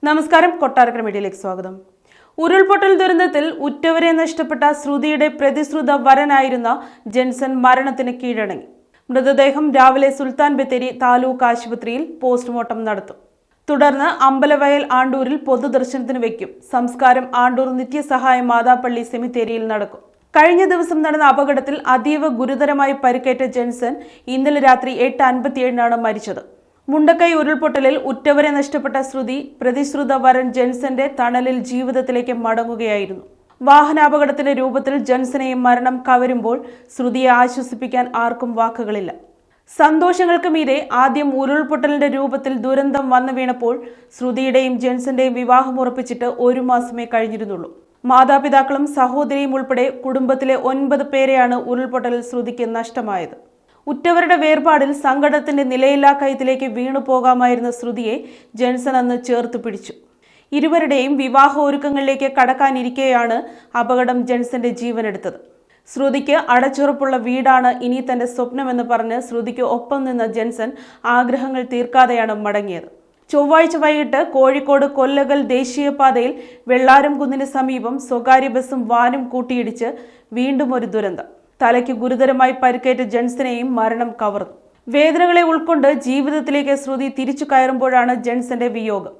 നമസ്കാരം, കൊട്ടാരക്കര മീഡിയയിലേക്ക് സ്വാഗതം. ഉരുൾപൊട്ടൽ ദുരന്തത്തിൽ ഉറ്റവരെ നഷ്ടപ്പെട്ട ശ്രുതിയുടെ പ്രതിശ്രുത വരനായിരുന്ന ജെൻസൺ മരണത്തിന് കീഴടങ്ങി. മൃതദേഹം രാവിലെ സുൽത്താൻ ബത്തേരി താലൂക്ക് ആശുപത്രിയിൽ പോസ്റ്റ്മോർട്ടം നടത്തും. തുടർന്ന് അമ്പലവയൽ ആണ്ടൂരിൽ പൊതുദർശനത്തിന് വയ്ക്കും. സംസ്കാരം ആണ്ടൂർ നിത്യസഹായ മാതാപ്പള്ളി സെമിത്തേരിയിൽ നടക്കും. കഴിഞ്ഞ ദിവസം നടന്ന അപകടത്തിൽ അതീവ ഗുരുതരമായി പരിക്കേറ്റ ജെൻസൺ ഇന്നലെ രാത്രി 8:57 മരിച്ചത്. മുണ്ടക്കൈ ഉരുൾപൊട്ടലിൽ ഉറ്റവരെ നഷ്ടപ്പെട്ട ശ്രുതി പ്രതിശ്രുത വരൻ ജെൻസന്റെ തണലിൽ ജീവിതത്തിലേക്ക് മടങ്ങുകയായിരുന്നു. വാഹനാപകടത്തിന്റെ രൂപത്തിൽ ജെൻസനെയും മരണം കവരുമ്പോൾ ശ്രുതിയെ ആശ്വസിപ്പിക്കാൻ ആർക്കും വാക്കുകളില്ല. സന്തോഷങ്ങൾക്ക് മീതെ ആദ്യം ഉരുൾപൊട്ടലിന്റെ രൂപത്തിൽ ദുരന്തം വന്നു വീണപ്പോൾ ശ്രുതിയുടെയും ജെൻസന്റെയും വിവാഹം ഉറപ്പിച്ചിട്ട് 1 മാസമേ കഴിഞ്ഞിരുന്നുള്ളൂ. മാതാപിതാക്കളും സഹോദരിയും ഉൾപ്പെടെ കുടുംബത്തിലെ 9 പേരെയാണ് ഉരുൾപൊട്ടലിൽ ശ്രുതിക്ക് നഷ്ടമായത്. ഉറ്റവരുടെ വേർപാടിൽ സങ്കടത്തിന്റെ നിലയില്ലാ കയത്തിലേക്ക് വീണു പോകാമായിരുന്ന ശ്രുതിയെ ജെൻസൺ അന്ന് ചേർത്ത് പിടിച്ചു. ഇരുവരുടെയും വിവാഹ ഒരുക്കങ്ങളിലേക്ക് കടക്കാനിരിക്കെയാണ് അപകടം ജെൻസന്റെ ജീവനെടുത്തത്. ശ്രുതിക്ക് അടച്ചുറപ്പുള്ള വീടാണ് ഇനി തന്റെ സ്വപ്നമെന്ന് പറഞ്ഞ് ശ്രുതിക്ക് ഒപ്പം നിന്ന ജെൻസൺ ആഗ്രഹങ്ങൾ തീർക്കാതെയാണ് മടങ്ങിയത്. ചൊവ്വാഴ്ച വൈകിട്ട് കോഴിക്കോട് കൊല്ലകൽ ദേശീയപാതയിൽ വെള്ളാരം കുന്നിന് സമീപം സ്വകാര്യ ബസും വാനും കൂട്ടിയിടിച്ച് വീണ്ടും ഒരു ദുരന്തം. തലയ്ക്ക് ഗുരുതരമായി പരിക്കേറ്റ ജെൻസനെയും മരണം കവർന്നു. വേദനകളെ ഉൾക്കൊണ്ട് ജീവിതത്തിലേക്ക് ശ്രുതി തിരിച്ചു കയറുമ്പോഴാണ് ജെൻസന്റെ വിയോഗം.